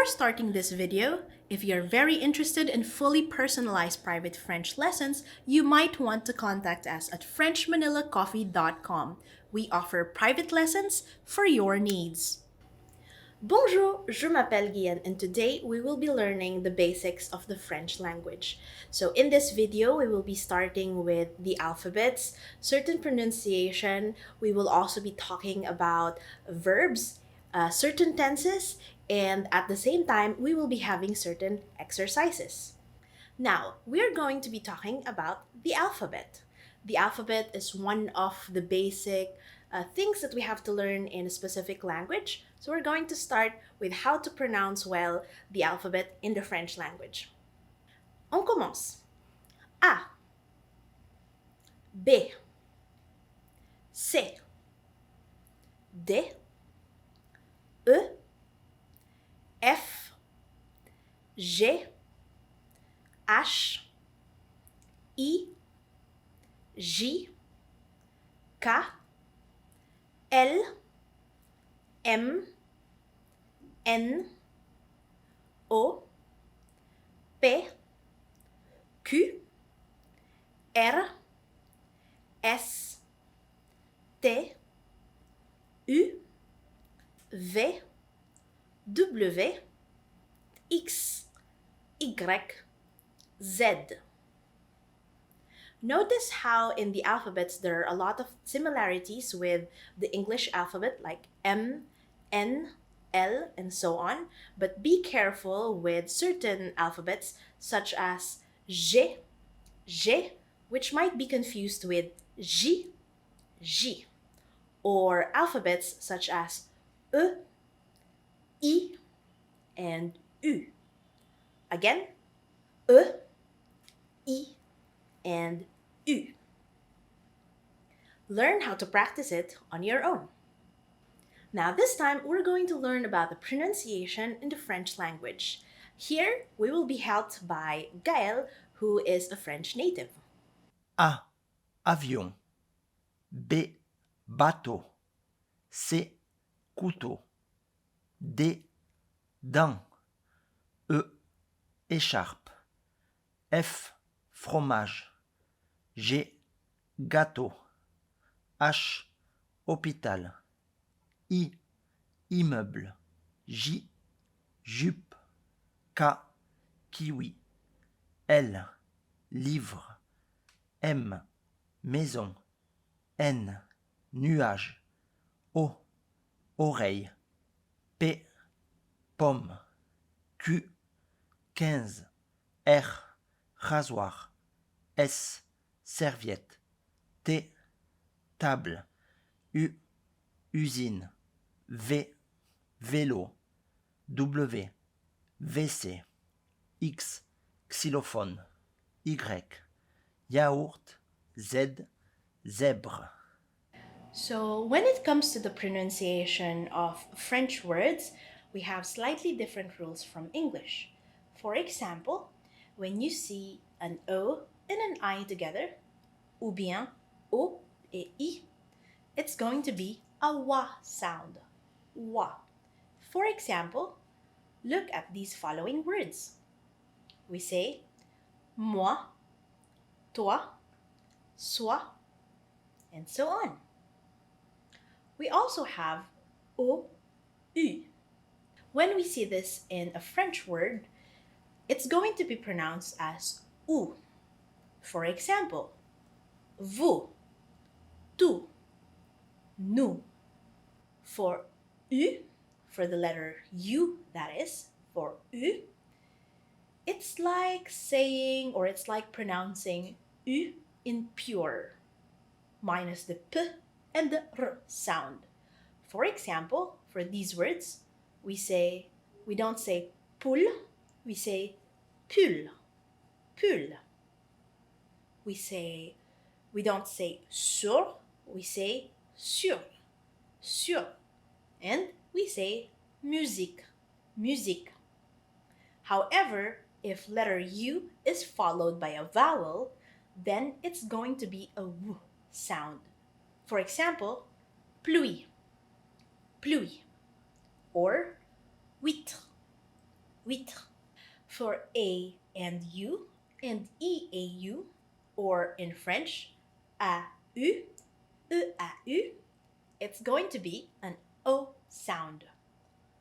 starting this video, if you're very interested in fully personalized private French lessons, you might want to contact us at FrenchManilaCoffee.com. We offer private lessons for your needs. Bonjour, je m'appelle Guillen, and today we will be learning the basics of the French language. So in this video, we will be starting with the alphabets, certain pronunciation. We will also be talking about verbs, certain tenses, and at the same time, we will be having certain exercises. Now, we're going to be talking about the alphabet. The alphabet is one of the basic things that we have to learn in a specific language. So we're going to start with how to pronounce well the alphabet in the French language. On commence. A, B, C, D, E, F, G, H, I, J, K, L, M, N, O, P, Q, R, S, T, U, V, W, X, Y, Z. Notice how in the alphabets there are a lot of similarities with the English alphabet like M, N, L, and so on, but be careful with certain alphabets such as G, G, which might be confused with J, J, or alphabets such as E, I, and U. Again, E, I, and U. Learn how to practice it on your own. Now this time, we're going to learn about the pronunciation in the French language. Here, we will be helped by Gaël, who is a French native. A. Avion. B. Bateau. C. Couteau. D. Dent. E. Écharpe. F. Fromage. G. Gâteau. H. Hôpital. I. Immeuble. J. Jupe. K. Kiwi. L. Livre. M. Maison. N. Nuage. O. Oreille. P. Pomme. Q. 15. R. Rasoir. S. Serviette. T. Table. U. Usine. V. Vélo. W. WC. X. Xylophone. Y. Yaourt. Z. Zèbre. So when it comes to the pronunciation of French words, we have slightly different rules from English. For example, when you see an O and an I together, ou bien O et I, it's going to be a wa sound. Wa. For example, look at these following words. We say moi, toi, soi, and so on. We also have O, U. When we see this in a French word, it's going to be pronounced as ou. For example, vous, tu, nous. For U, for the letter U, that is, for U, it's like saying or it's like pronouncing U in pure, minus the P and the R sound. For example, for these words, we don't say poule, we say pull, pull. We don't say sur, we say sur, sur. And we say musique, musique. However, if letter U is followed by a vowel, then it's going to be a W sound. For example, pluie, pluie, or huître, huître. For A and U and EAU, or in French, AU, EAU, it's going to be an O sound.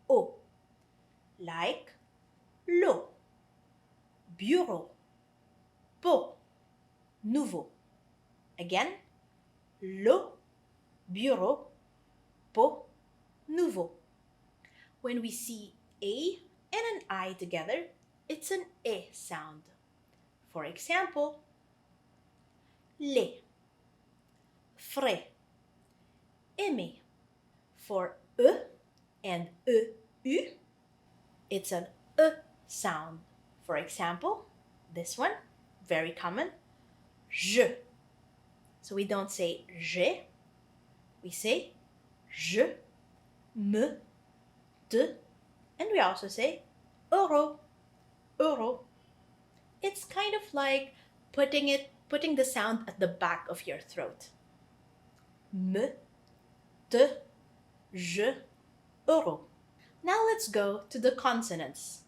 O, like l'eau, bureau, pot, nouveau. Again, l'eau, bureau, pot, nouveau. When we see A and an I together, it's an E sound. For example, lait, frais, aimer. For E and EU, it's an E sound. For example, this one, very common, je. So we don't say j'ai, we say je, me, te, and we also say euro, euro. It's kind of like putting the sound at the back of your throat. Me, te, je, euro. Now let's go to the consonants.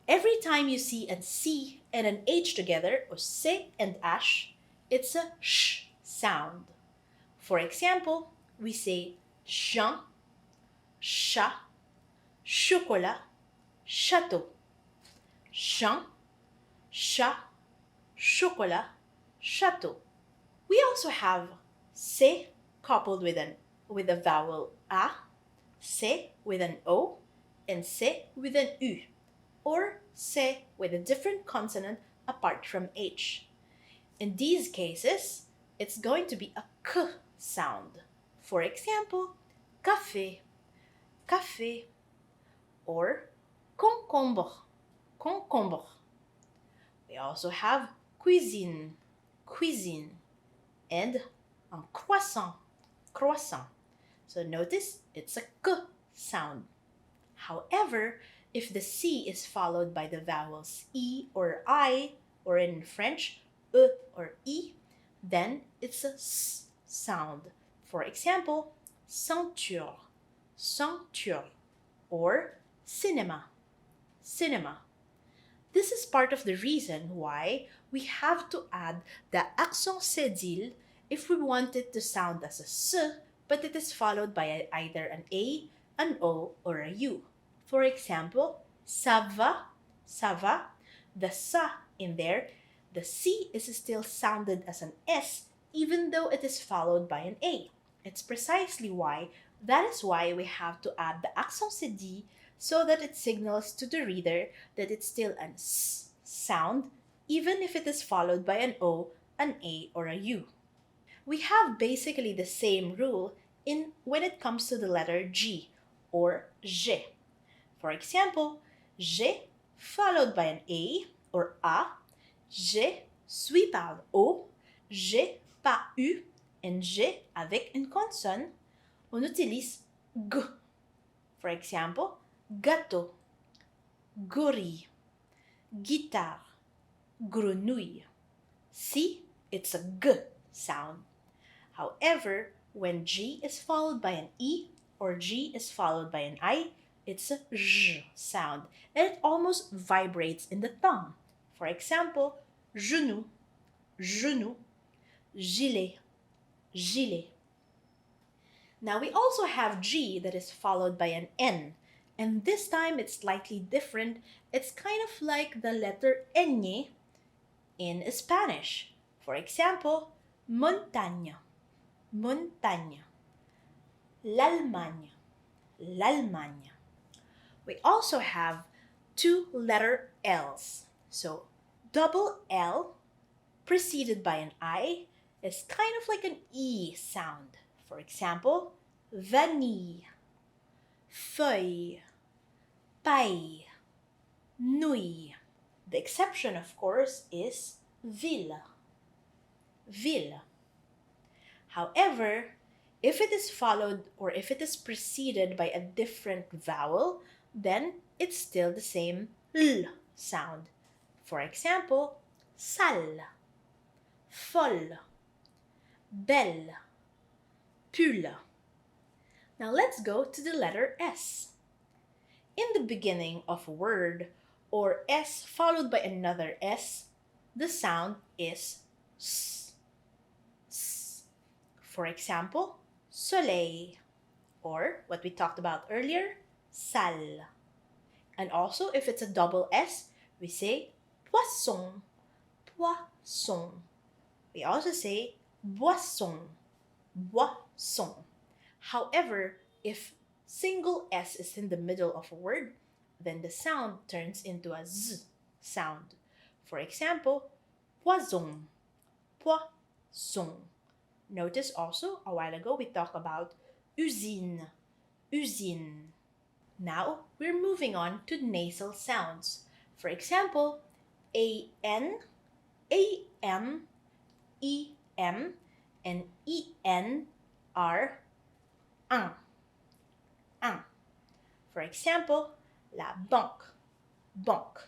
Every time you see a C and an H together, or C and H, it's a sh sound. For example, we say Jean, chat, chocolat, château. Jean, chat, chocolat, château. We also have C coupled with a vowel A, C with an O, and C with an U, or C with a different consonant apart from H. In these cases, it's going to be a K sound. For example, café, café, or concombre, concombre. We also have cuisine, cuisine, and croissant, croissant. So notice it's a K sound. However, if the C is followed by the vowels E or I, or in French, E or I, then it's a S sound. For example, ceinture, ceinture, or cinema, cinema. This is part of the reason why we have to add the accent cédille if we want it to sound as a S, but it is followed by either an A, an O, or a U. For example, ça va, the sa in there, the C is still sounded as an S even though it is followed by an A. It's precisely why that is why we have to add the accent cédille so that it signals to the reader that it's still an S sound even if it is followed by an O, an A, or a U. We have basically the same rule in when it comes to the letter G or J. For example, j'ai followed by an A or A, je suis par O, j'ai pas eu, and j'ai avec une consonne, on utilise G. For example, gâteau, gorille, guitare, grenouille. See, it's a G sound. However, when G is followed by an E or G is followed by an I, it's a J sound, and it almost vibrates in the tongue. For example, genou, genou, gilet, gilet. Now we also have G that is followed by an N, and this time it's slightly different. It's kind of like the letter ñ in Spanish. For example, montagne, montagne, l'Allemagne, l'Allemagne. We also have two letter L's. So double L preceded by an I is kind of like an E sound. For example, vanille, feuille, paille, nouille. The exception, of course, is ville, ville. However, if it is followed or if it is preceded by a different vowel, then it's still the same L sound. For example, salle, folle, belle, pull. Now let's go to the letter S. In the beginning of a word, or S followed by another S, the sound is S. S. For example, soleil, or what we talked about earlier, salle. And also, if it's a double S, we say poisson, poisson. We also say boisson, boisson. However, if single S is in the middle of a word, then the sound turns into a Z sound. For example, poison, poisson. Notice also, a while ago we talked about usine, usine. Now we're moving on to nasal sounds. For example, an, am, em, and en are un, un. For example, la banque, banque.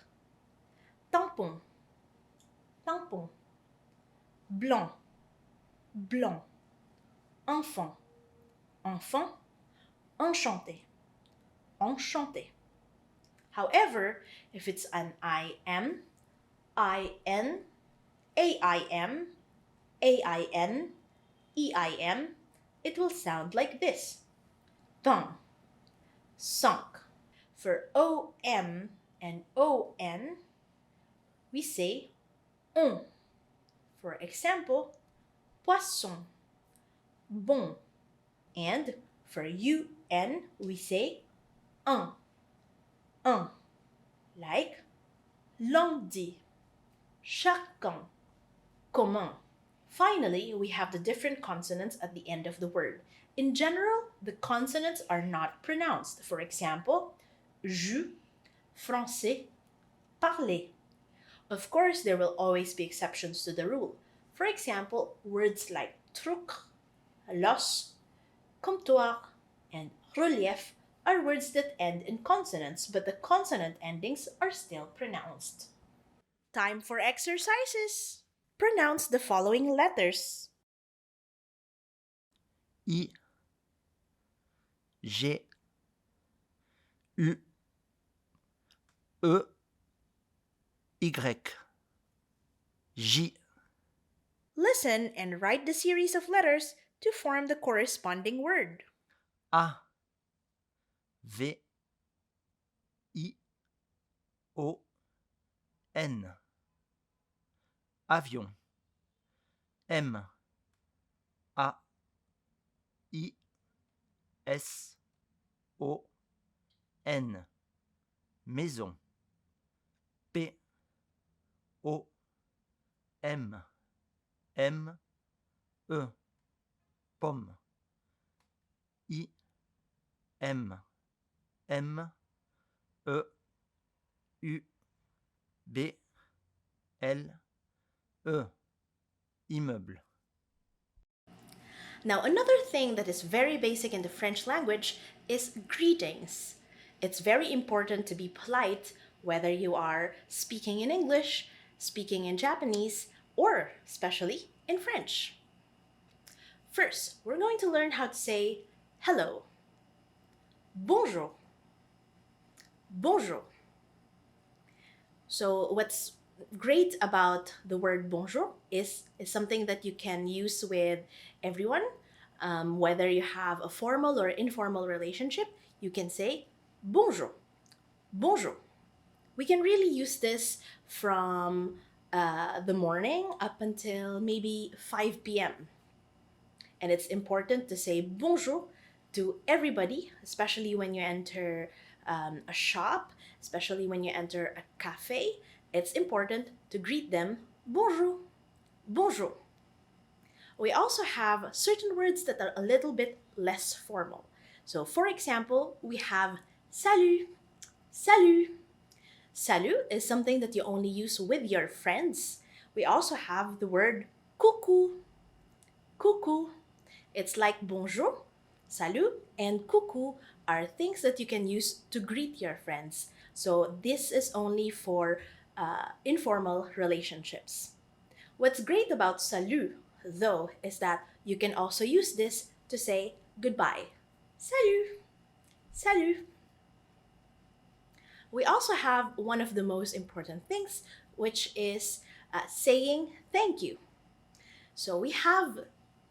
Tampon, tampon. Blanc, blanc. Enfant, enfant. Enchanté, enchanté. However, if it's an IM, IN, AIM, AIN, EIM, it will sound like this. Tongue, sunk. For OM and ON, we say on. For example, poisson, bon. And for UN, we say un, un. Like lundi, chacun, comment. Finally, we have the different consonants at the end of the word. In general, the consonants are not pronounced. For example, je, français, parler. Of course, there will always be exceptions to the rule. For example, words like truc, los, comptoir, and relief are words that end in consonants, but the consonant endings are still pronounced. Time for exercises. Pronounce the following letters: I, G, U, E, Y, J, Listen and write the series of letters to form the corresponding word. A, V, I, O, N. Avion. M, A, I, S, O, N. Maison. P, O, M, M, E. Pomme. I, M, M, E, U, B, L, E. Immeuble. Now, another thing that is very basic in the French language is greetings. It's very important to be polite whether you are speaking in English, speaking in Japanese, or especially in French. First, we're going to learn how to say hello, bonjour, bonjour. So, what's great about the word bonjour is something that you can use with everyone. Whether you have a formal or informal relationship, you can say bonjour, bonjour. We can really use this from the morning up until maybe 5 p.m. And it's important to say bonjour to everybody, especially when you enter a shop, especially when you enter a cafe. It's important to greet them bonjour, bonjour. We also have certain words that are a little bit less formal. So, for example, we have salut, salut. Salut is something that you only use with your friends. We also have the word coucou, coucou. It's like bonjour, salut, and coucou are things that you can use to greet your friends. So this is only for informal relationships. What's great about salut, though, is that you can also use this to say goodbye. Salut, salut. We also have one of the most important things, which is saying thank you. So we have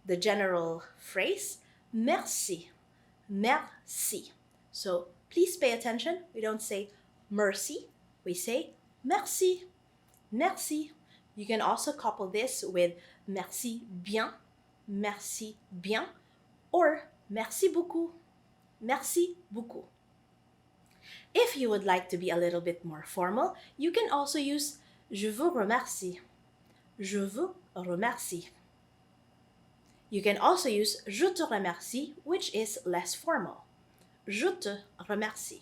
the general phrase, merci, merci. So please pay attention. We don't say mercy, we say merci, merci. You can also couple this with merci bien, or merci beaucoup. If you would like to be a little bit more formal, you can also use je vous remercie, je vous remercie. You can also use je te remercie, which is less formal. Je te remercie.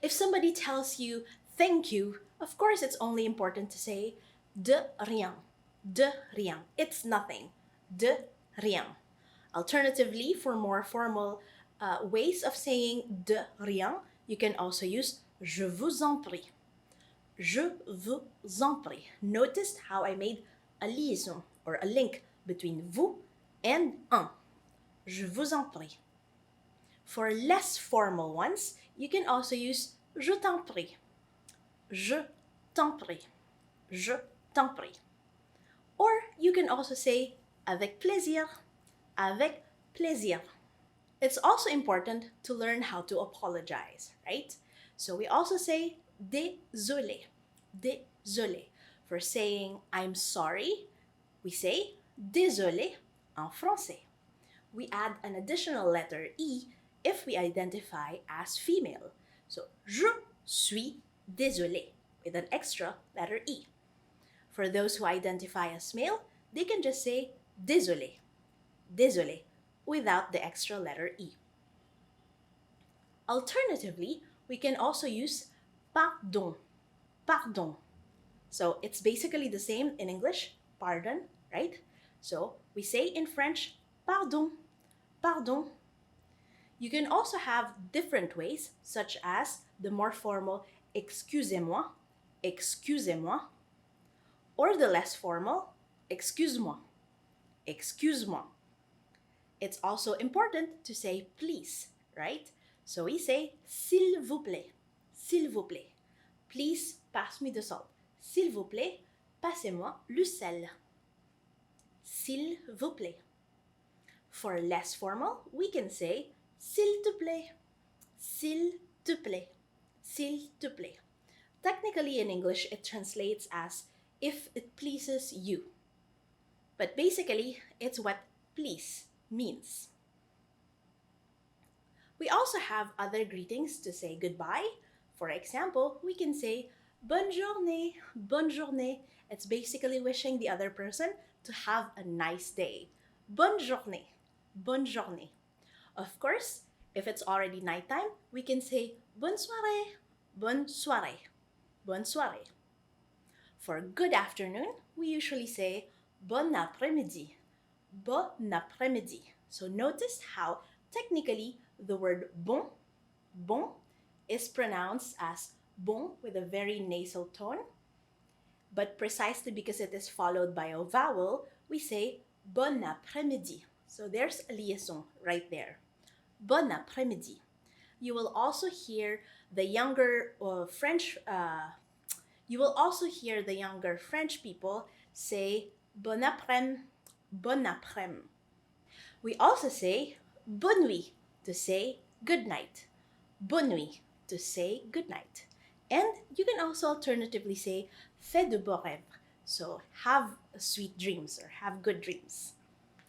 If somebody tells you thank you, of course it's only important to say de rien. De rien. It's nothing. De rien. Alternatively, for more formal ways of saying de rien, you can also use je vous en prie. Je vous en prie. Notice how I made a liaison or a link between vous and un. Je vous en prie. For less formal ones, you can also use je t'en prie. Je t'en prie. Je t'en prie. Or you can also say avec plaisir. Avec plaisir. It's also important to learn how to apologize, right? So we also say désolé. Désolé. For saying I'm sorry, we say désolé en français. We add an additional letter E if we identify as female. So, je suis désolé with an extra letter E. For those who identify as male, they can just say désolé, désolé, without the extra letter E. Alternatively, we can also use pardon, pardon. So it's basically the same in English, pardon, right? So we say in French, pardon, pardon. You can also have different ways, such as the more formal excusez-moi, excusez-moi, or the less formal excuse-moi, excuse-moi. It's also important to say please, right? So we say s'il vous plaît, s'il vous plaît. Please pass me the salt. S'il vous plaît, passez-moi le sel. S'il vous plaît. For less formal, we can say s'il te plaît, s'il te plaît, s'il te plaît. Technically in English, it translates as if it pleases you. But basically, it's what please means. We also have other greetings to say goodbye. For example, we can say bonne journée, bonne journée. It's basically wishing the other person to have a nice day. Bonne journée, bonne journée. Of course, if it's already nighttime, we can say bonne soirée, bonne soirée, bonne soirée. For good afternoon, we usually say bon après-midi, bon après-midi. So notice how technically the word bon, bon, is pronounced as bon with a very nasal tone. But precisely because it is followed by a vowel, we say bon après-midi. So there's a liaison right there. Bon après-midi. You will also hear the younger French people say bon après-midi, bon après-midi. We also say bonne nuit to say good night. Bonne nuit to say good night. And you can also alternatively say fais de beaux rêves. So have sweet dreams or have good dreams.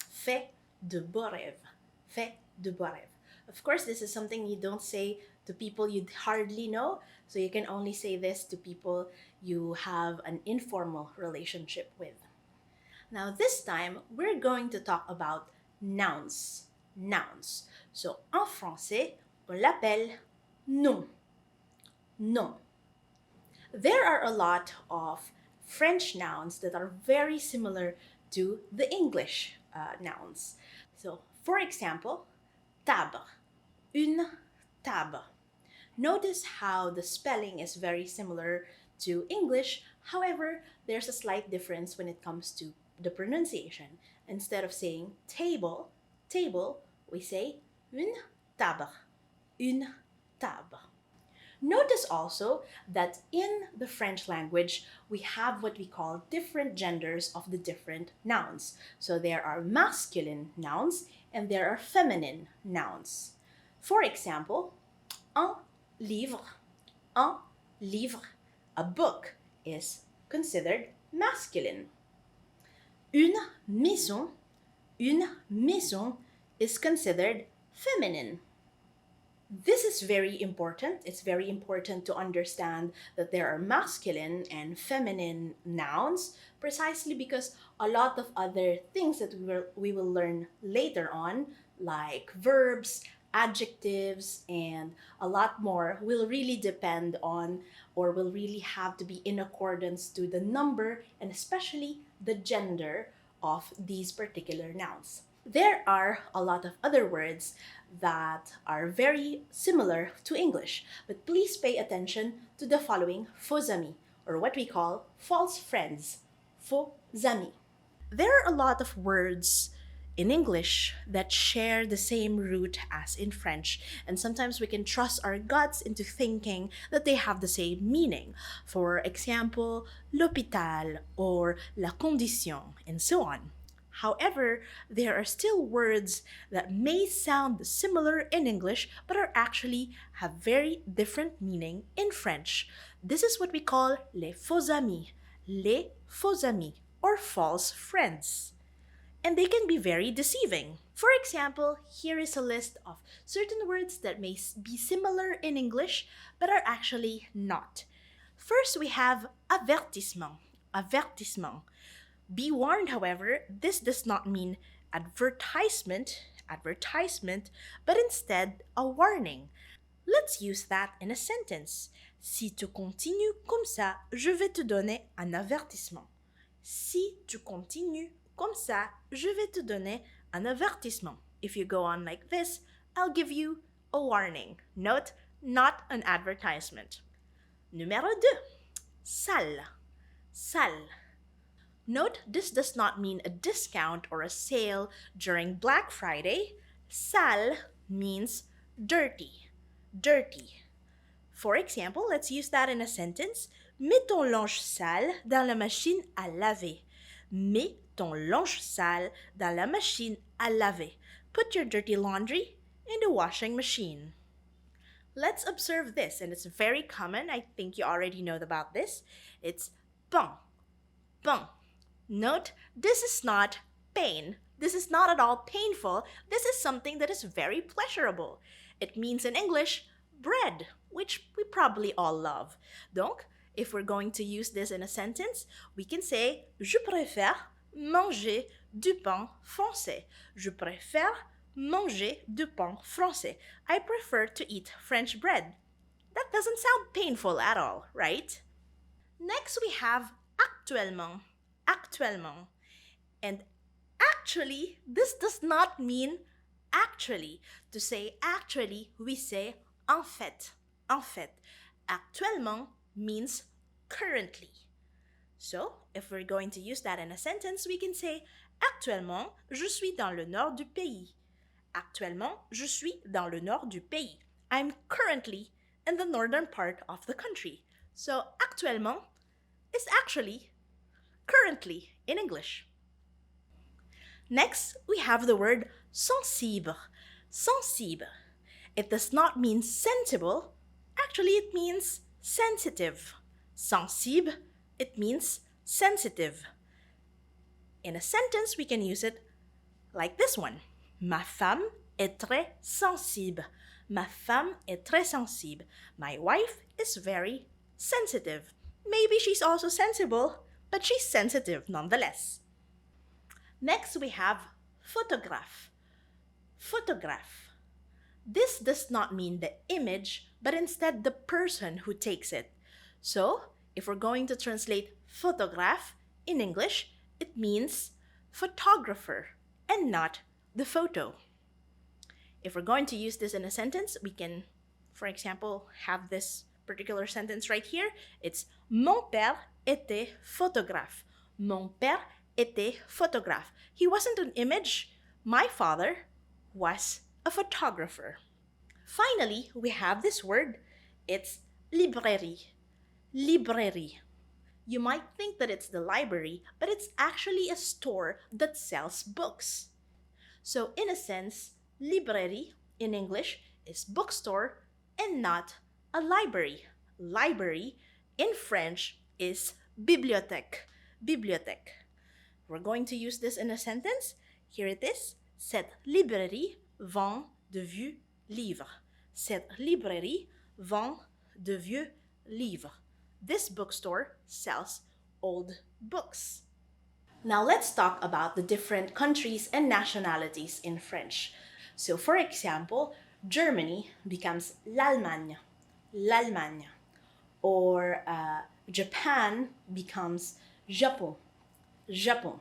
Fais de beaux rêves. Fais de beaux rêves. Of course, this is something you don't say to people you hardly know, so you can only say this to people you have an informal relationship with. Now, this time, we're going to talk about nouns. Nouns. So, en français, on l'appelle nom. Nom. There are a lot of French nouns that are very similar to the English nouns. So, for example, table, une table. Notice how the spelling is very similar to English. However, there's a slight difference when it comes to the pronunciation. Instead of saying table, table, we say une table, une table. Notice also that in the French language, we have what we call different genders of the different nouns. So there are masculine nouns and there are feminine nouns. For example, un livre, un livre, a book is considered masculine. Une maison is considered feminine. This is very important. It's very important to understand that there are masculine and feminine nouns precisely because a lot of other things that we will learn later on, like verbs, adjectives, and a lot more, will really depend on or will really have to be in accordance to the number and especially the gender of these particular nouns. There are a lot of other words that are very similar to English, but please pay attention to the following faux amis, or what we call false friends. Faux amis. There are a lot of words in English that share the same root as in French, and sometimes we can trust our guts into thinking that they have the same meaning. For example, l'hôpital or la condition, and so on. However, there are still words that may sound similar in English but are actually have very different meaning in French. This is what we call les faux amis, or false friends. And they can be very deceiving. For example, here is a list of certain words that may be similar in English but are actually not. First, we have avertissement. Avertissement. Be warned, however, this does not mean advertisement, but instead a warning. Let's use that in a sentence. Si tu continues comme ça, je vais te donner un avertissement. Si tu continues comme ça, je vais te donner un avertissement. If you go on like this, I'll give you a warning. Note, not an advertisement. Numéro 2. Salle. Salle. Note, this does not mean a discount or a sale during Black Friday. Sale means dirty. Dirty. For example, let's use that in a sentence. Mets ton linge sale dans la machine à laver. Mets ton linge sale dans la machine à laver. Put your dirty laundry in the washing machine. Let's observe this, and it's very common. I think you already know about this. It's pain. Pain. Note, this is not pain. This is not at all painful. This is something that is very pleasurable. It means in English, bread, which we probably all love. Donc, if we're going to use this in a sentence, we can say, Je préfère manger du pain français. Je préfère manger du pain français. I prefer to eat French bread. That doesn't sound painful at all, right? Next, we have actuellement. Actuellement. And actually, this does not mean actually. To say actually, we say en fait. En fait. Actuellement means currently. So, if we're going to use that in a sentence, we can say actuellement, je suis dans le nord du pays. Actuellement, je suis dans le nord du pays. I'm currently in the northern part of the country. So, actuellement is actually currently in English. Next, we have the word sensible. Sensible. It does not mean sensible. Actually, it means sensitive. Sensible, it means sensitive. In a sentence, we can use it like this one. Ma femme est très sensible. Ma femme est très sensible. My wife is very sensitive. Maybe she's also sensible, but she's sensitive nonetheless. Next, we have photograph. Photograph. This does not mean the image, but instead the person who takes it. So, if we're going to translate photograph in English, it means photographer and not the photo. If we're going to use this in a sentence, we can, for example, have this particular sentence right here. It's Mon père était photographe. Mon père était photographe. He wasn't an image. My father was a photographer. Finally, we have this word. It's librairie, librairie. You might think that it's the library, but it's actually a store that sells books. So, in a sense, librairie in English is bookstore and not a library. Library in French is bibliothèque, bibliothèque. We're going to use this in a sentence. Here it is. Cette librairie vend de vieux livres. Cette librairie vend de vieux livres. This bookstore sells old books. Now let's talk about the different countries and nationalities in French. So for example, Germany becomes l'Allemagne, l'Allemagne. Or Japan becomes Japon, Japon.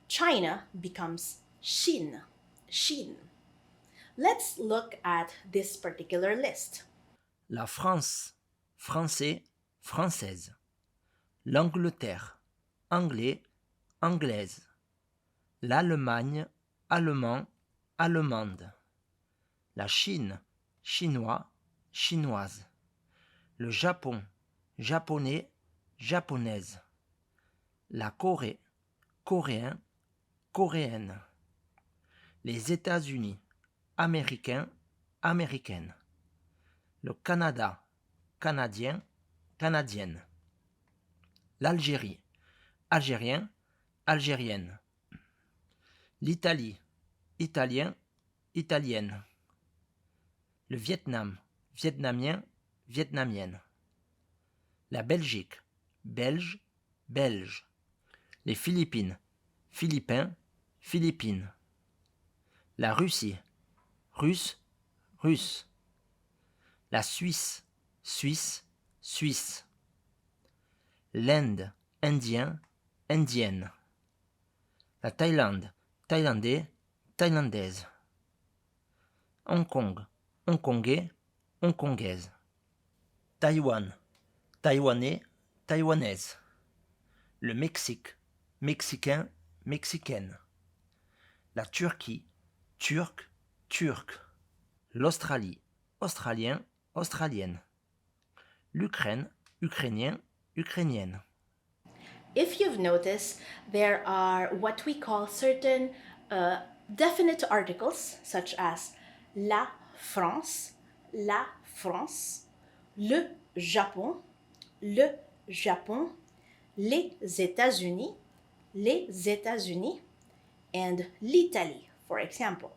China becomes Chine, Chine. Let's look at this particular list. La France, français, française. L'Angleterre, anglais, anglaise. L'Allemagne, allemand, allemande. La Chine, chinois, chinoise. Le Japon, japonais, japonaise. La Corée, coréen, coréenne. Les États-Unis, américains, américaine. Le Canada, canadien, canadienne. L'Algérie, algérien, algérienne. L'Italie, italien, italienne. Le Vietnam, vietnamien, vietnamienne. La Belgique, belge, belge. Les Philippines, philippins, philippines. La Russie, russe, russe. La Suisse, suisse, suisse. L'Inde, indien, indienne. La Thaïlande, thaïlandais, thaïlandaise. Hong Kong, hongkongais, hongkongaise. Taïwan, taïwanais, taïwanaise. Le Mexique, mexicain, mexicaine. La Turquie, turc, turc. L'Australie, australien, australienne. L'Ukraine, ukrainien, ukrainienne. If you've noticed, there are what we call certain definite articles, such as la France, le Japon, les États-Unis, and l'Italie, for example.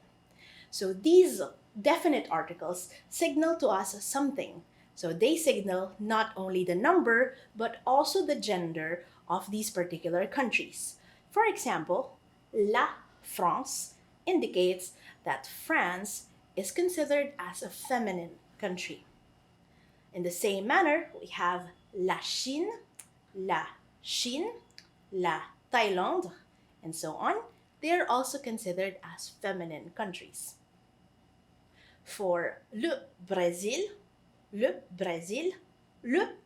So these definite articles signal to us something. So they signal not only the number, but also the gender of these particular countries. For example, la France indicates that France is considered as a feminine country. In the same manner, we have la Chine, la Thaïlande, and so on. They are also considered as feminine countries. For le Brésil, le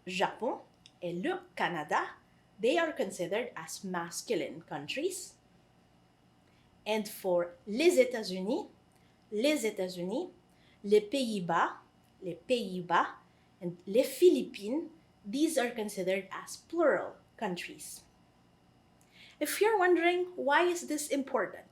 Japon, et le Canada, they are considered as masculine countries. And for les États-Unis, les Pays-Bas, and les Philippines, these are considered as plural countries. If you're wondering, why is this important?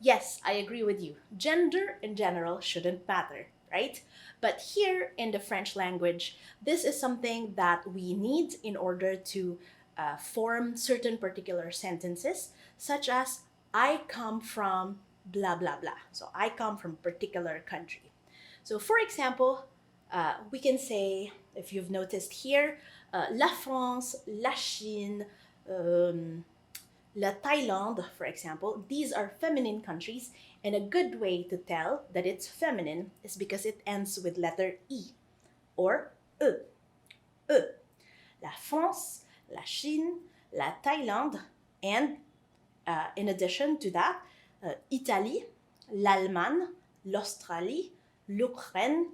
Yes, I agree with you. Gender in general shouldn't matter, right? But here in the French language, this is something that we need in order to form certain particular sentences, such as I come from blah, blah, blah. So I come from a particular country. So for example, we can say, if you've noticed here, la France, la Chine, la Thailand, for example, these are feminine countries, and a good way to tell that it's feminine is because it ends with letter E or E. E. La France, la Chine, la Thaïlande, and in addition to that, Italy, l'Allemagne, l'Australie, l'Ukraine,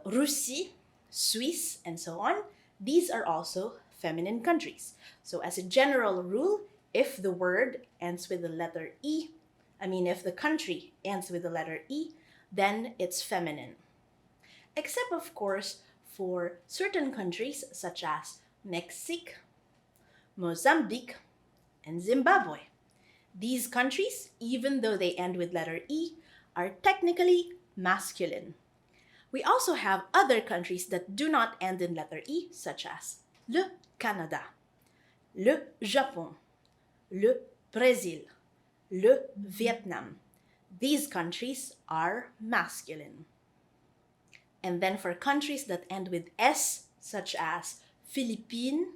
Russie, Swiss, and so on. These are also feminine countries. So as a general rule, if the word ends with the letter E, if the country ends with the letter E, then it's feminine. Except, of course, for certain countries such as Mexique, Mozambique, and Zimbabwe. These countries, even though they end with letter E, are technically masculine. We also have other countries that do not end in letter E, such as le Canada, le Japon, le Brésil, le Vietnam. These countries are masculine. And then for countries that end with S, such as Philippines,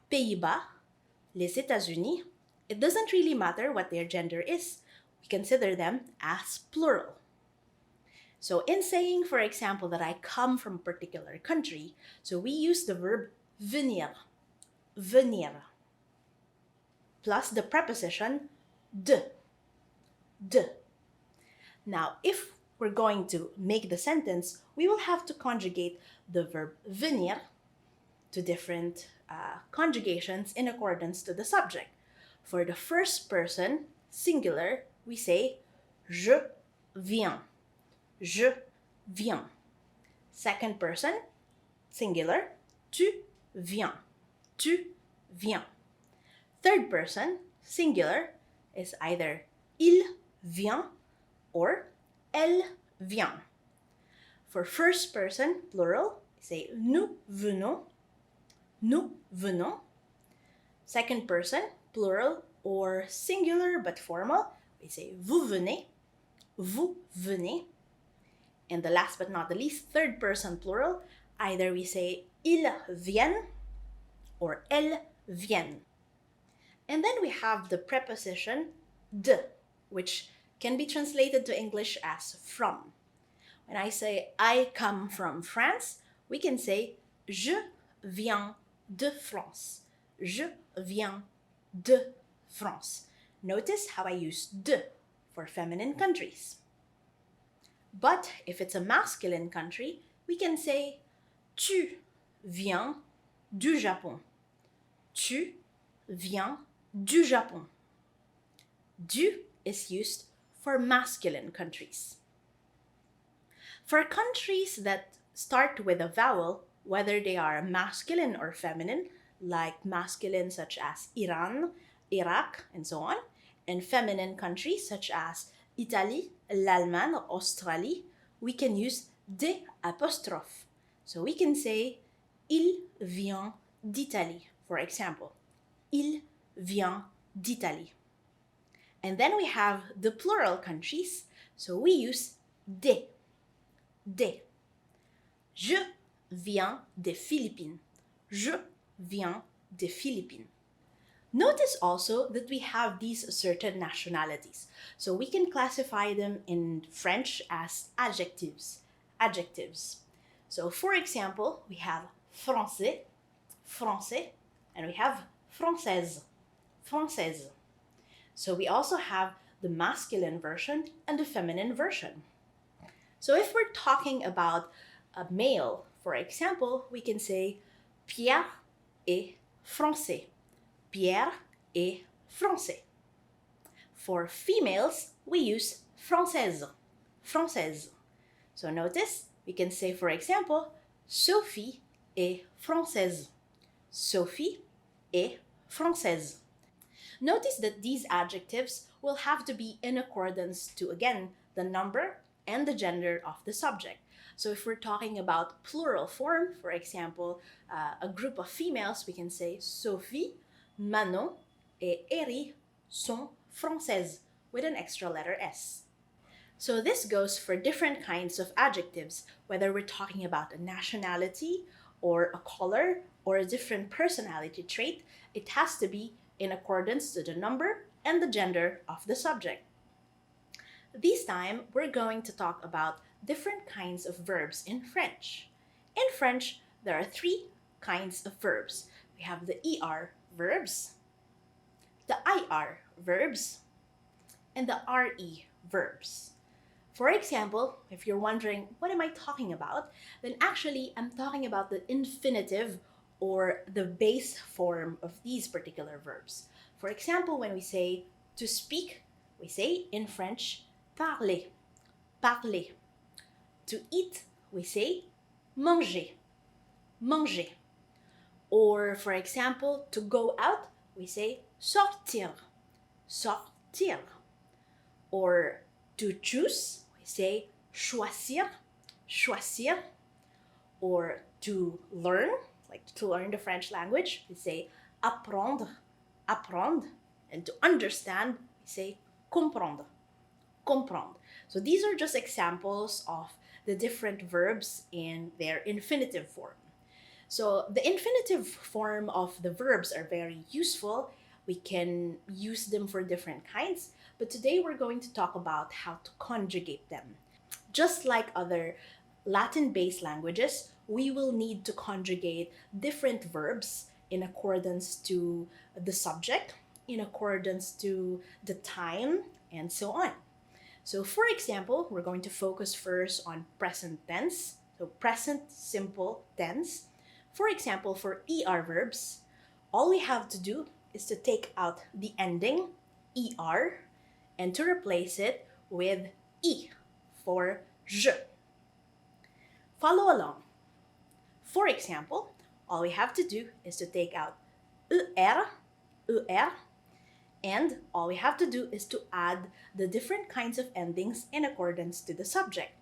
Pays-Bas, les États-Unis, it doesn't really matter what their gender is. We consider them as plural. So in saying, for example, that I come from a particular country, so we use the verb venir, venir, plus the preposition de, de. Now, if we're going to make the sentence, we will have to conjugate the verb venir to different conjugations in accordance to the subject. For the first person, singular, we say je viens, je viens. Second person, singular, tu viens, tu viens. Third person, singular, is either il vient or elle vient. For first person, plural, we say nous venons, nous venons. Second person, plural or singular but formal, we say vous venez, vous venez. And the last but not the least, third person plural, either we say ils viennent or elles viennent. And then we have the preposition de, which can be translated to English as from. When I say I come from France, we can say je viens de France. Je viens de France. Notice how I use de for feminine countries. But if it's a masculine country, we can say tu viens du Japon. Tu viens du Japon. Du is used for masculine countries. For countries that start with a vowel, whether they are masculine or feminine, like masculine such as Iran, Iraq, and so on, and feminine countries such as Italy, l'Allemagne, Australie, we can use des apostrophes. So we can say il vient d'Italie, for example. Il vient d'Italie. And then we have the plural countries, so we use des. Des. Je viens des Philippines. Je viens des Philippines. Notice also that we have these certain nationalities. So we can classify them in French as adjectives. Adjectives. So for example, we have français, français, and we have française, française. So we also have the masculine version and the feminine version. So if we're talking about a male, for example, we can say Pierre est français. Pierre est français. For females, we use française, française. So notice, we can say, for example, Sophie est française. Sophie est française. Notice that these adjectives will have to be in accordance to, again, the number and the gender of the subject. So if we're talking about plural form, for example, a group of females, we can say Sophie, Manon, et Eri sont françaises with an extra letter S. So this goes for different kinds of adjectives, whether we're talking about a nationality or a color or a different personality trait, it has to be in accordance to the number and the gender of the subject. This time, we're going to talk about different kinds of verbs in French. In French, there are three kinds of verbs. We have the ER verbs, the IR verbs, and the RE verbs. For example, if you're wondering, what am I talking about? Then actually, I'm talking about the infinitive or the base form of these particular verbs. For example, when we say to speak, we say in French, parler, parler. To eat, we say manger, manger. Or, for example, to go out, we say sortir, sortir. Or to choose, we say choisir, choisir. Or to learn, like to learn the French language, we say apprendre, apprendre. And to understand, we say comprendre, comprendre. So these are just examples of the different verbs in their infinitive form. So the infinitive form of the verbs are very useful. We can use them for different kinds, but today we're going to talk about how to conjugate them. Just like other Latin-based languages, we will need to conjugate different verbs in accordance to the subject, in accordance to the time, and so on. So for example, we're going to focus first on present tense, so present simple tense. For example, for ER verbs, all we have to do is to take out the ending ER and to replace it with E for je. Follow along. For example, all we have to do is to take out ER, ER, and all we have to do is to add the different kinds of endings in accordance to the subject.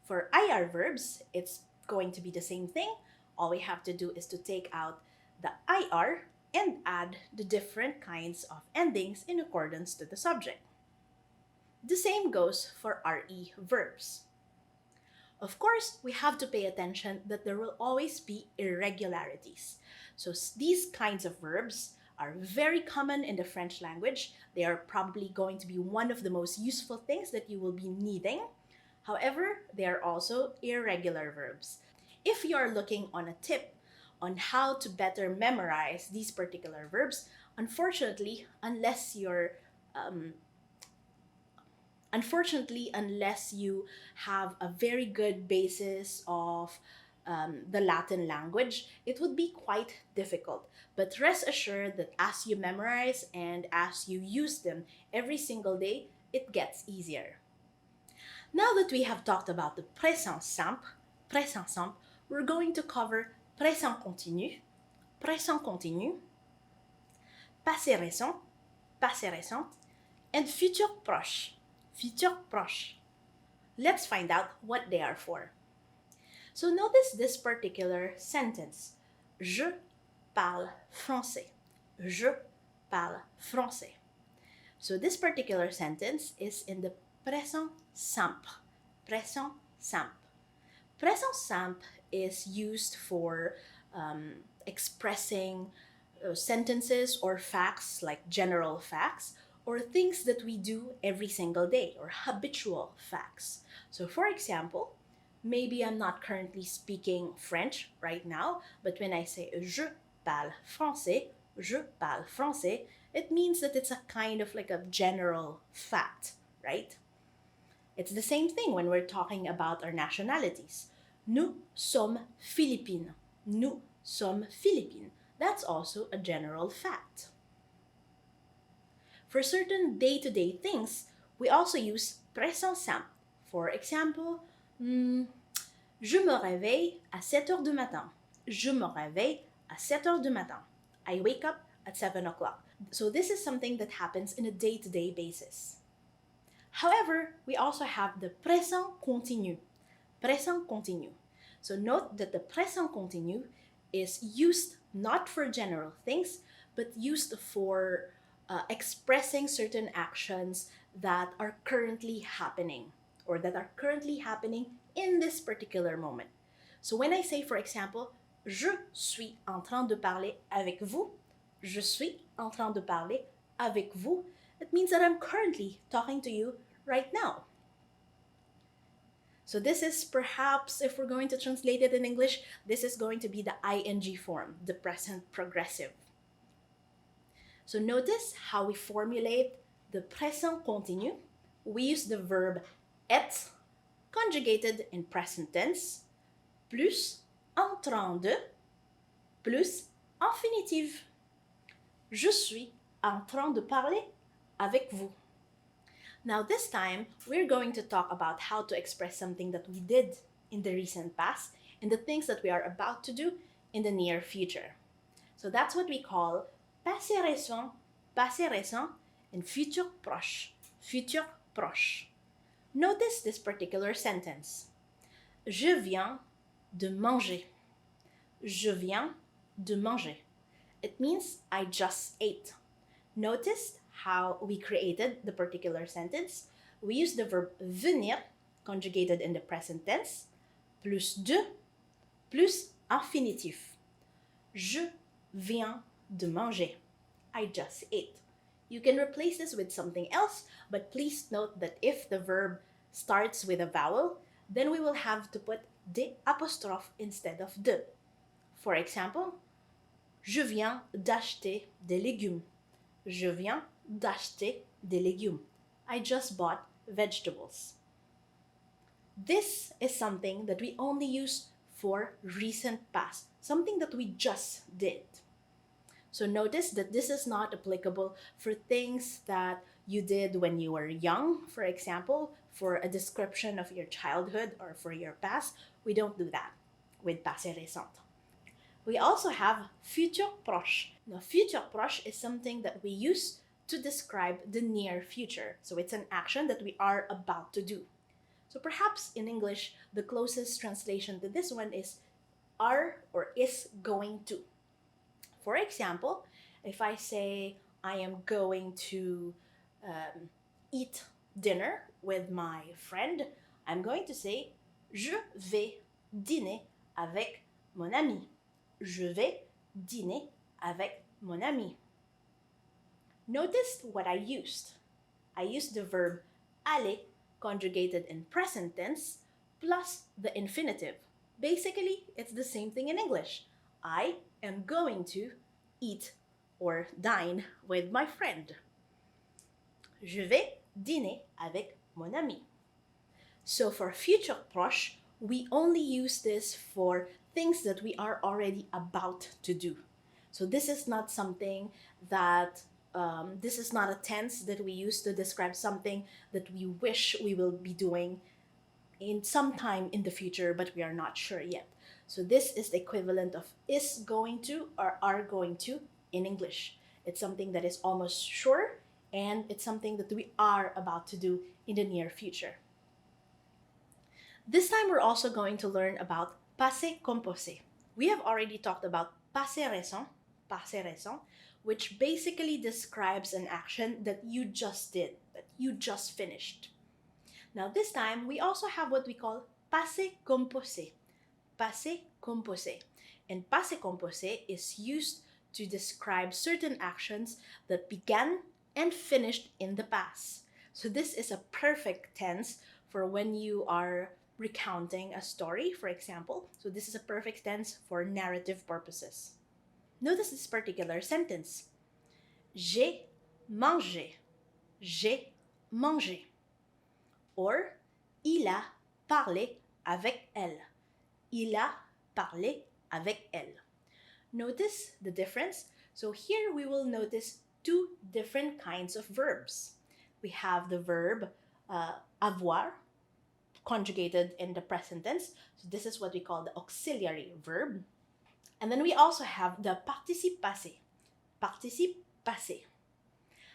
For IR verbs, it's going to be the same thing. All we have to do is to take out the IR and add the different kinds of endings in accordance to the subject. The same goes for RE verbs. Of course, we have to pay attention that there will always be irregularities. So these kinds of verbs are very common in the French language. They are probably going to be one of the most useful things that you will be needing. However, they are also irregular verbs. If you are looking on a tip on how to better memorize these particular verbs, unfortunately, unless you have a very good basis of the Latin language, it would be quite difficult. But rest assured that as you memorize and as you use them every single day, it gets easier. Now that we have talked about the présent simple, we're going to cover présent continu, passé récent, and futur proche, Let's find out what they are for. So notice this particular sentence. Je parle français. Je parle français. So this particular sentence is in the présent simple. Présent simple. Présent simple is used for expressing sentences or facts, like general facts, or things that we do every single day, or habitual facts. So for example, maybe I'm not currently speaking French right now, but when I say je parle français, it means that it's a kind of like a general fact, right? It's the same thing when we're talking about our nationalities. Nous sommes Philippines. Nous sommes Philippines. That's also a general fact. For certain day-to-day things, we also use présent simple. For example, je me réveille à 7 heures du matin. Je me réveille à 7 heures du matin. I wake up at 7 o'clock. So this is something that happens in a day-to-day basis. However, we also have the présent continu. Présent continu. So note that the présent continu is used not for general things, but used for expressing certain actions that are currently happening, or that are currently happening in this particular moment. So when I say, for example, je suis en train de parler avec vous, je suis en train de parler avec vous, it means that I'm currently talking to you right now. So this is perhaps, if we're going to translate it in English, this is going to be the ing form, the present progressive. So notice how we formulate the présent continu. We use the verb être, conjugated in present tense, plus en train de, plus infinitive. Je suis en train de parler avec vous. Now this time, we're going to talk about how to express something that we did in the recent past in the things that we are about to do in the near future. So that's what we call passé récent, and futur proche. Notice this particular sentence. Je viens de manger. Je viens de manger. It means I just ate. Notice how we created the particular sentence. We use the verb venir, conjugated in the present tense, plus de, plus infinitif. Je viens de manger. I just ate. You can replace this with something else, but please note that if the verb starts with a vowel, then we will have to put de apostrophe instead of de. For example, je viens d'acheter des légumes. Je viens d'acheter des légumes. I just bought vegetables. This is something that we only use for recent past, something that we just did. So notice that this is not applicable for things that you did when you were young, for example, for a description of your childhood or for your past. We don't do that with passé récent. We also have futur proche. Now, futur proche is something that we use to describe the near future. So it's an action that we are about to do. So perhaps in English, the closest translation to this one is are or is going to. For example, if I say I am going to eat dinner with my friend, I'm going to say je vais dîner avec mon ami. Je vais dîner avec mon ami. Notice what I used. I used the verb aller conjugated in present tense plus the infinitive. Basically, it's the same thing in English. I am going to eat or dine with my friend. Je vais dîner avec mon ami. So for futur proche, we only use this for things that we are already about to do. So this is not something that, this is not a tense that we use to describe something that we wish we will be doing in some time in the future, but we are not sure yet. So this is the equivalent of is going to or are going to in English. It's something that is almost sure, and it's something that we are about to do in the near future. This time we're also going to learn about passé composé. We have already talked about passé récent, which basically describes an action that you just did, that you just finished. Now this time we also have what we call passé composé. Passé composé. And passé composé is used to describe certain actions that began and finished in the past. So this is a perfect tense for when you are recounting a story, for example. So this is a perfect tense for narrative purposes. Notice this particular sentence. J'ai mangé. J'ai mangé. Or, il a parlé avec elle. Il a parlé avec elle. Notice the difference. So here we will notice two different kinds of verbs. We have the verb avoir, conjugated in the present tense. So this is what we call the auxiliary verb. And then we also have the participe passé. Participe passé.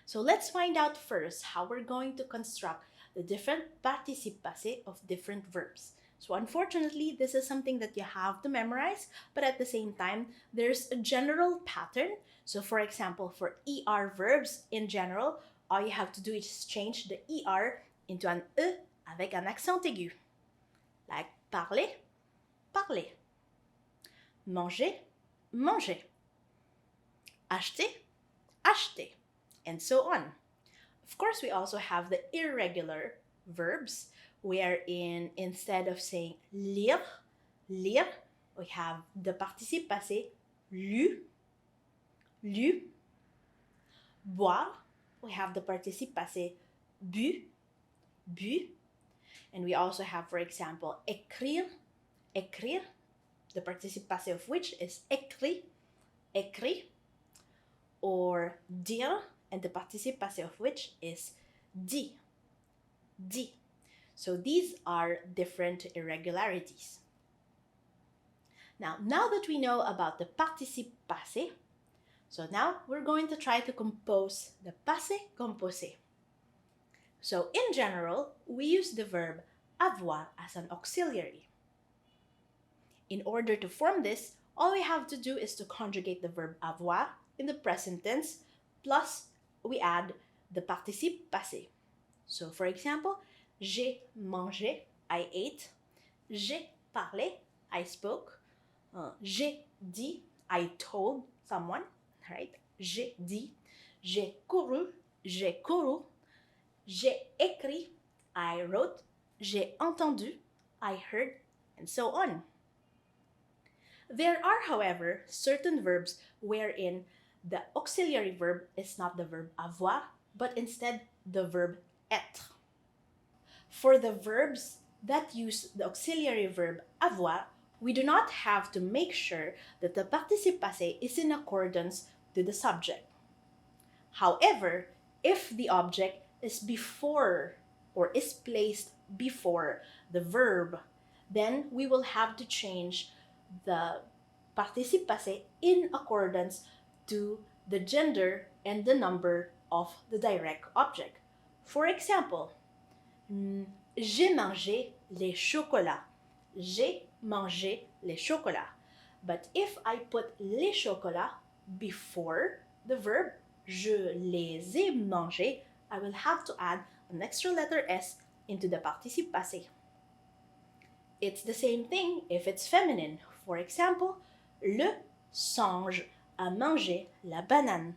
So let's find out first how we're going to construct the different participe passé of different verbs. So unfortunately, this is something that you have to memorize, but at the same time, there's a general pattern. So for example, for ER verbs in general, all you have to do is change the ER into an E avec un accent aigu. Like parler, parler. Manger, manger. Acheter, acheter. And so on. Of course, we also have the irregular verbs, wherein instead of saying lire, lire, we have the participe passé lu, lu. Boire, we have the participe passé bu, bu. And we also have, for example, écrire, écrire, the participe passé of which is écrit, écrit. Or dire, and the participe passé of which is dit, dit. So these are different irregularities. Now that we know about the participe passé, so now we're going to try to compose the passé composé. So in general, we use the verb avoir as an auxiliary. In order to form this, all we have to do is to conjugate the verb avoir in the present tense, plus we add the participe passé. So for example, j'ai mangé, I ate. J'ai parlé, I spoke. J'ai dit, I told someone, right? J'ai dit. J'ai couru, j'ai couru. J'ai écrit, I wrote. J'ai entendu, I heard, and so on. There are, however, certain verbs wherein the auxiliary verb is not the verb avoir, but instead the verb être. For the verbs that use the auxiliary verb avoir, we do not have to make sure that the participe passé is in accordance to the subject. However, if the object is before or is placed before the verb, then we will have to change the participe passé in accordance to the gender and the number of the direct object. For example, j'ai mangé les chocolats. J'ai mangé les chocolats. But if I put les chocolats before the verb, je les ai mangés, I will have to add an extra letter S into the participe passé. It's the same thing if it's feminine. For example, le singe a mangé la banane.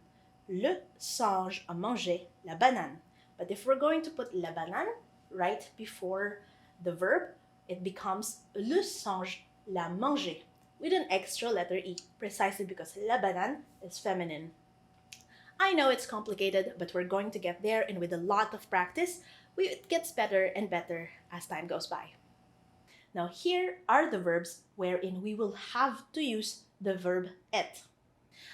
Le singe a mangé la banane. But if we're going to put la banane right before the verb, it becomes le singe l'a mangé with an extra letter E, precisely because la banane is feminine. I know it's complicated, but we're going to get there, and with a lot of practice, it gets better and better as time goes by. Now here are the verbs wherein we will have to use the verb être.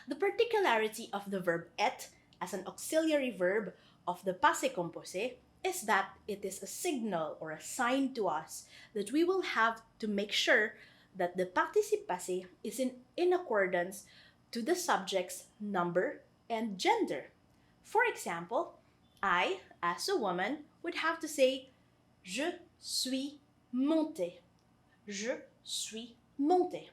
The particularity of the verb être as an auxiliary verb of the passé composé is that it is a signal or a sign to us that we will have to make sure that the participe passé is in accordance to the subject's number and gender. For example, I, as a woman, would have to say je suis montée. Je suis montée.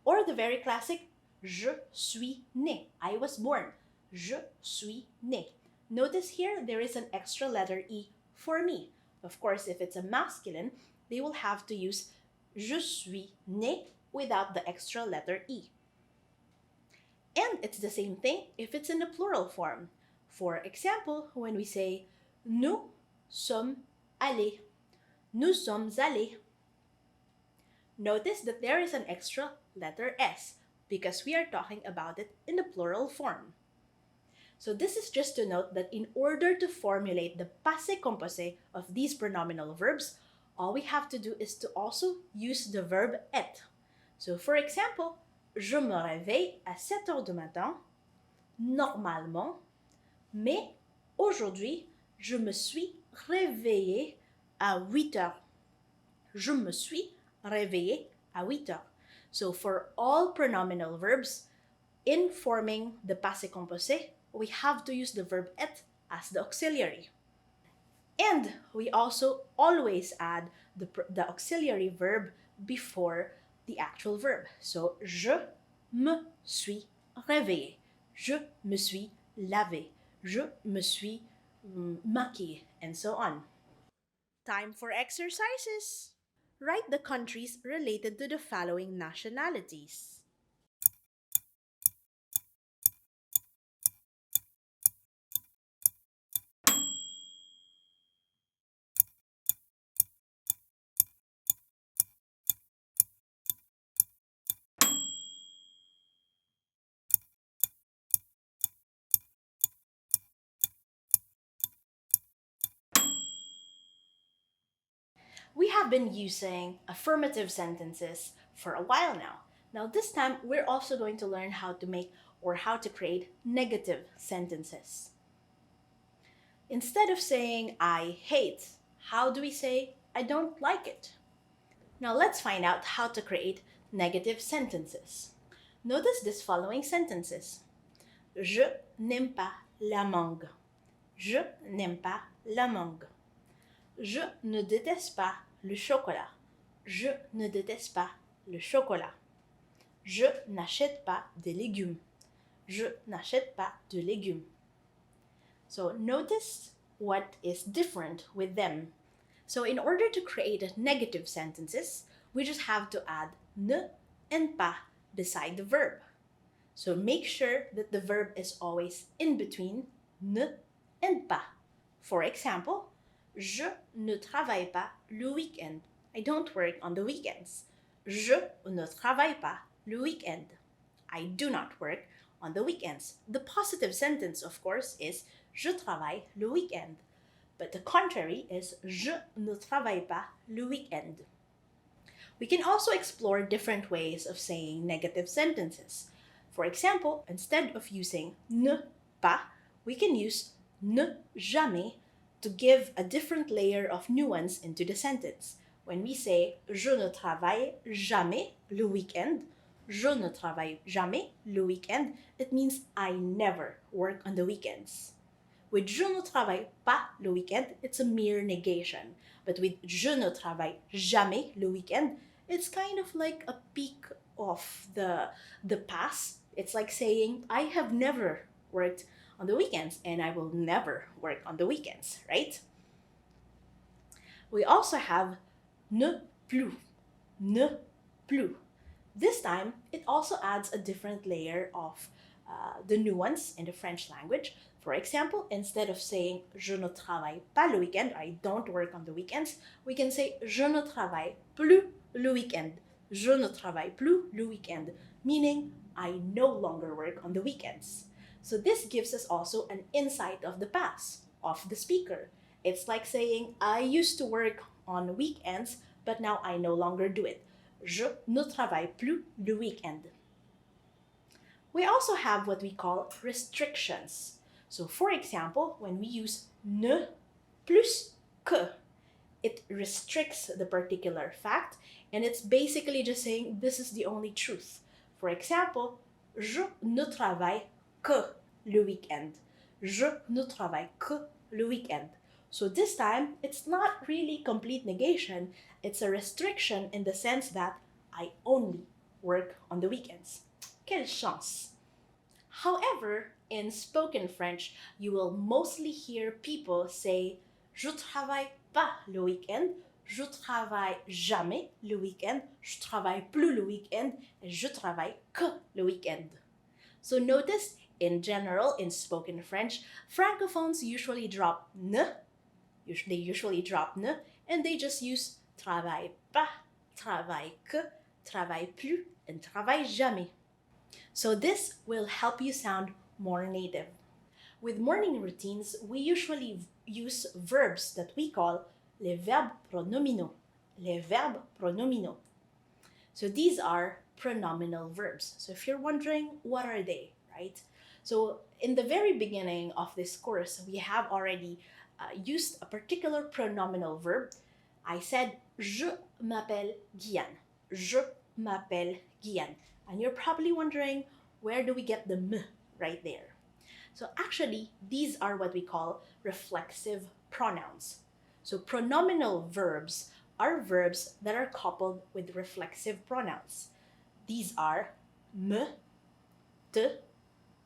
Or the very classic je suis né. I was born. Je suis né. Notice here there is an extra letter E for me. Of course, if it's a masculine, they will have to use je suis né without the extra letter E. And it's the same thing if it's in the plural form. For example, when we say nous sommes allés. Nous sommes allés. Notice that there is an extra letter S because we are talking about it in the plural form. So this is just to note that in order to formulate the passé composé of these pronominal verbs, all we have to do is to also use the verb être. So for example, je me réveille à 7 heures du matin, normalement, mais aujourd'hui, je me suis réveillée à 8 heures. Je me suis réveillé à 8 heures. So for all pronominal verbs, in forming the passé composé, we have to use the verb être as the auxiliary. And we also always add the auxiliary verb before the actual verb. So, je me suis réveillé. Je me suis lavé. Je me suis maquillé, and so on. Time for exercises. Write the countries related to the following nationalities. We have been using affirmative sentences for a while now. Now this time, we're also going to learn how to make or how to create negative sentences. Instead of saying I hate, how do we say I don't like it? Now let's find out how to create negative sentences. Notice this following sentences. Je n'aime pas la mangue. Je n'aime pas la mangue. Je ne déteste pas le chocolat. Je ne déteste pas le chocolat. Je n'achète pas de légumes. Je n'achète pas de légumes. So notice what is different with them. So in order to create negative sentences, we just have to add ne and pas beside the verb. So make sure that the verb is always in between ne and pas. For example, je ne travaille pas le week-end. I don't work on the weekends. Je ne travaille pas le week-end. I do not work on the weekends. The positive sentence, of course, is je travaille le week-end. But the contrary is je ne travaille pas le week-end. We can also explore different ways of saying negative sentences. For example, instead of using ne pas, we can use ne jamais to give a different layer of nuance into the sentence. When we say je ne travaille jamais le week-end, je ne travaille jamais le week-end, it means I never work on the weekends. With je ne travaille pas le week-end, it's a mere negation. But with je ne travaille jamais le week-end, it's kind of like a peak of the past. It's like saying, I have never worked on the weekends and I will never work on the weekends, right? We also have ne plus. Ne plus. This time, it also adds a different layer of the nuance in the French language. For example, instead of saying je ne travaille pas le week-end, I don't work on the weekends, we can say je ne travaille plus le week-end. Je ne travaille plus le week-end, meaning I no longer work on the weekends. So this gives us also an insight of the past of the speaker. It's like saying I used to work on weekends, but now I no longer do it. Je ne travaille plus le week-end. We also have what we call restrictions. So for example, when we use ne plus que, it restricts the particular fact, and it's basically just saying this is the only truth. For example, je ne travaille que le week-end. Je ne travaille que le week-end. So this time, it's not really complete negation, it's a restriction in the sense that I only work on the weekends. Quelle chance! However, in spoken French, you will mostly hear people say je travaille pas le week-end, je travaille jamais le week-end, je travaille plus le week-end, et je travaille que le week-end. So notice, in general, in spoken French, francophones usually drop ne, they usually drop ne, and they just use travaille pas, travaille que, travaille plus, and travaille jamais. So this will help you sound more native. With morning routines, we usually use verbs that we call les verbes pronominaux. Les verbes pronominaux. So these are pronominal verbs. So if you're wondering, what are they, right? So in the very beginning of this course, we have already used a particular pronominal verb. I said, je m'appelle Guyane. Je m'appelle Guyane. And you're probably wondering, where do we get the m right there? So actually, these are what we call reflexive pronouns. So pronominal verbs are verbs that are coupled with reflexive pronouns. These are me, te,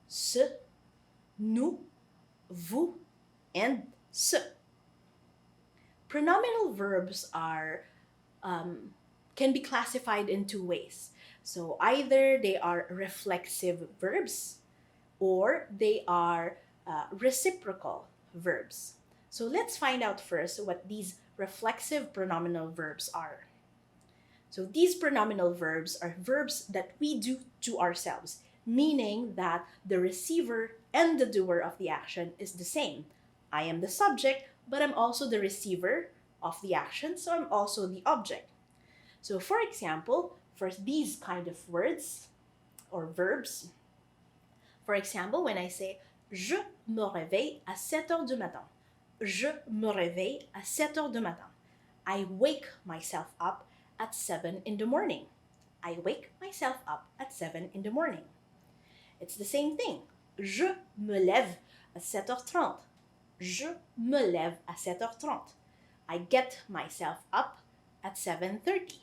se, nous, vous, and ce. Pronominal verbs are can be classified in two ways. So either they are reflexive verbs or they are reciprocal verbs. So let's find out first what these reflexive pronominal verbs are. So these pronominal verbs are verbs that we do to ourselves, meaning that the receiver and the doer of the action is the same. I am the subject, but I'm also the receiver of the action, so I'm also the object. So for example, for these kind of words or verbs, for example, when I say je me réveille à 7 heures du matin. Je me réveille à 7 heures du matin. I wake myself up at 7 in the morning. I wake myself up at 7 in the morning. It's the same thing. Je me lève à 7h30. Je me lève à 7h30. I get myself up at 7:30.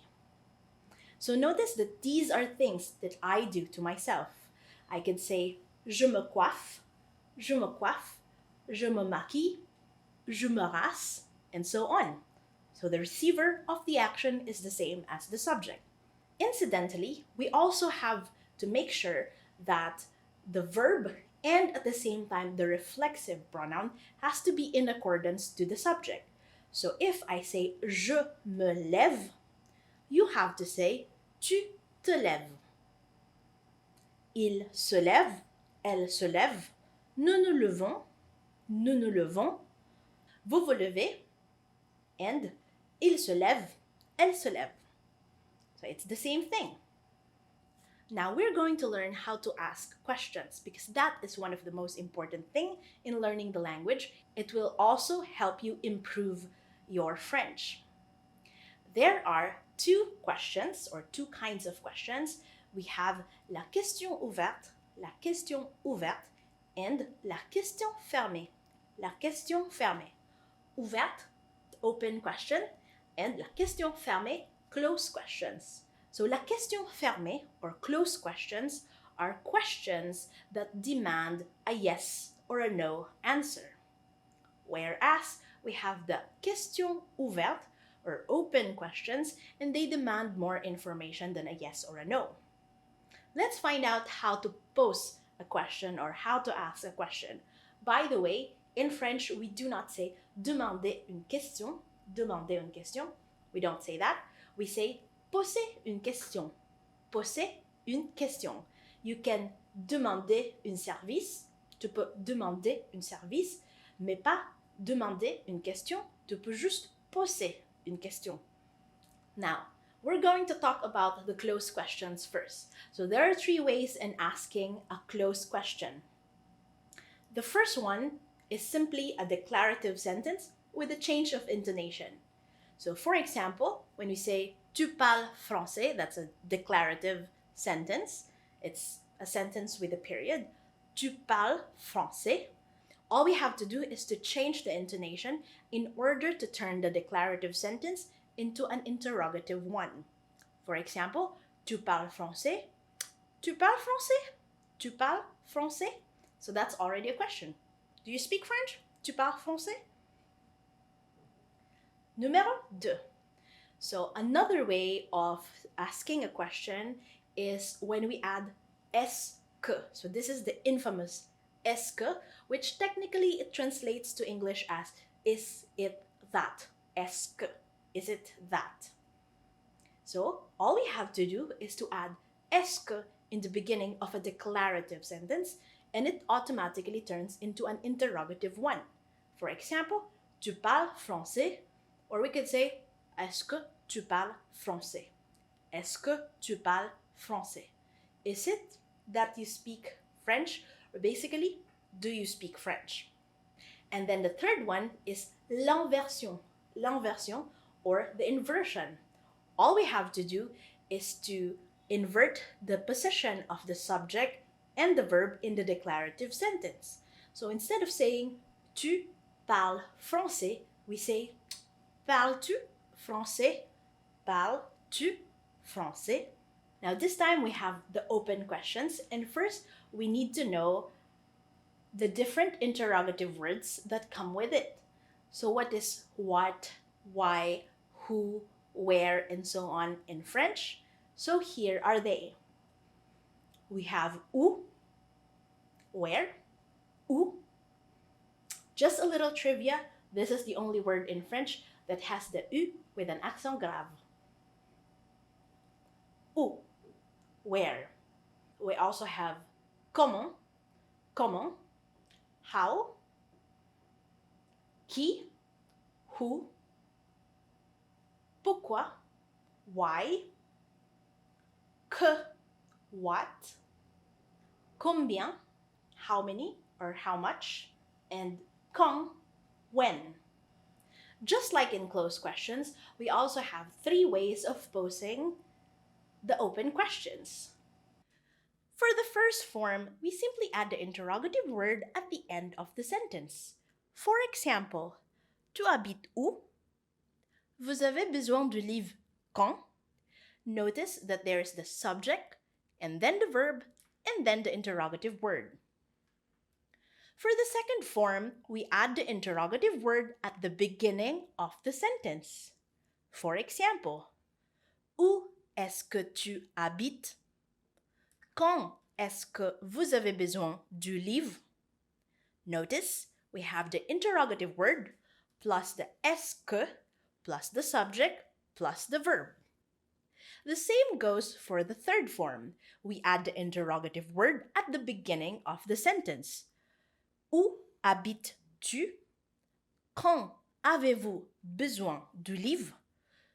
So notice that these are things that I do to myself. I could say je me coiffe, je me coiffe, je me maquille, je me rase, and so on. So the receiver of the action is the same as the subject. Incidentally, we also have to make sure that the verb and at the same time the reflexive pronoun has to be in accordance to the subject. So if I say je me lève, you have to say tu te lèves. Il se lève, elle se lève, nous nous levons, nous nous levons, vous vous levez, and il se lève, elle se lève. So it's the same thing. Now we're going to learn how to ask questions because that is one of the most important thing in learning the language. It will also help you improve your French. There are two questions or two kinds of questions. We have la question ouverte, and la question fermée, la question fermée. Ouverte, open question, and la question fermée, close questions. So la question fermée or close questions are questions that demand a yes or a no answer. Whereas we have the question ouverte or open questions, and they demand more information than a yes or a no. Let's find out how to pose a question or how to ask a question. By the way, in French, we do not say demander une question. Demander une question. We don't say that. We say poser une question. Poser une question. You can demander un service. Tu peux demander un service, mais pas demander une question. Tu peux juste poser une question. Now, we're going to talk about the close questions first. So there are three ways in asking a close question. The first one is simply a declarative sentence with a change of intonation. So for example, when we say tu parles français, that's a declarative sentence. It's a sentence with a period. Tu parles français. All we have to do is to change the intonation in order to turn the declarative sentence into an interrogative one. For example, tu parles français? Tu parles français? Tu parles français? So that's already a question. Do you speak French? Tu parles français? Numéro 2. So another way of asking a question is when we add est-ce que. So this is the infamous est-ce que, which technically it translates to English as is it that? Est-ce que? Is it that? So all we have to do is to add est-ce que in the beginning of a declarative sentence, and it automatically turns into an interrogative one. For example, tu parles français? Or we could say, est-ce que tu parles français? Est-ce que tu parles français? Is it that you speak French? Or basically, do you speak French? And then the third one is l'inversion. L'inversion, or the inversion. All we have to do is to invert the position of the subject and the verb in the declarative sentence. So instead of saying tu parles français, we say parles-tu français? Parles-tu français? Now this time we have the open questions, and first we need to know the different interrogative words that come with it. So what is what, why, who, where, and so on in French? So here are they. We have où, where, où. Just a little trivia, this is the only word in French that has the U with an accent grave. Où, where. We also have comment, comment, how, qui, who, pourquoi, why, que, what, combien, how many or how much, and quand, when. Just like in close questions, we also have three ways of posing the open questions. For the first form, we simply add the interrogative word at the end of the sentence. For example, tu habites où? Vous avez besoin du livre quand? Notice that there is the subject, and then the verb, and then the interrogative word. For the second form, we add the interrogative word at the beginning of the sentence. For example, où est-ce que tu habites? Quand est-ce que vous avez besoin du livre? Notice we have the interrogative word plus the est-ce que plus the subject plus the verb. The same goes for the third form. We add the interrogative word at the beginning of the sentence. Où habites-tu? Quand avez-vous besoin du livre?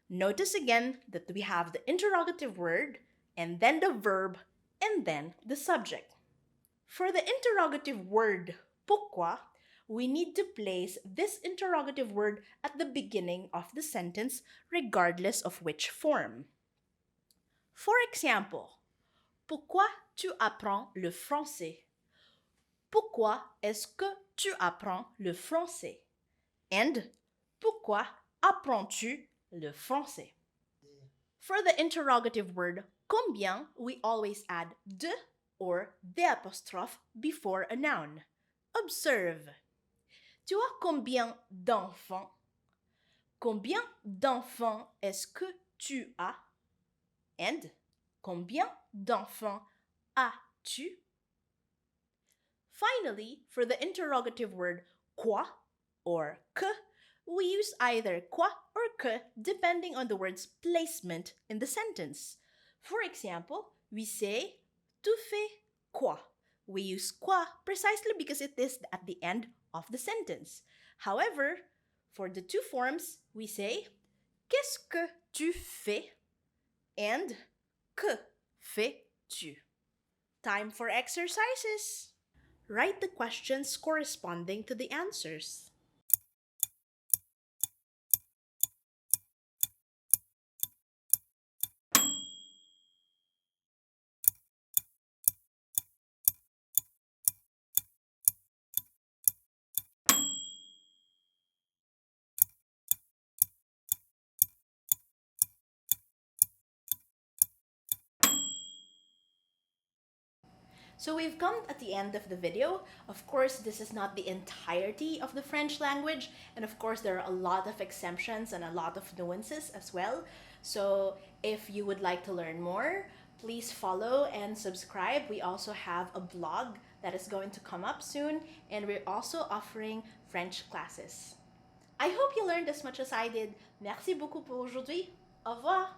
Notice again that we have the interrogative word and then the verb and then the subject. For the interrogative word pourquoi, we need to place this interrogative word at the beginning of the sentence regardless of which form. For example, pourquoi tu apprends le français? Pourquoi est-ce que tu apprends le français? And pourquoi apprends-tu le français? For the interrogative word combien, we always add de or the apostrophe before a noun. Observe. Tu as combien d'enfants? Combien d'enfants est-ce que tu as? And combien d'enfants as-tu? Finally, for the interrogative word quoi or que, we use either quoi or que depending on the word's placement in the sentence. For example, we say tu fais quoi? We use quoi precisely because it is at the end of the sentence. However, for the two forms, we say qu'est-ce que tu fais? And que fais-tu? Time for exercises. Write the questions corresponding to the answers. So we've come at the end of the video. Of course, this is not the entirety of the French language, and of course there are a lot of exemptions and a lot of nuances as well. So if you would like to learn more, please follow and subscribe. We also have a blog that is going to come up soon, and we're also offering French classes. I hope you learned as much as I did. Merci beaucoup pour aujourd'hui. Au revoir.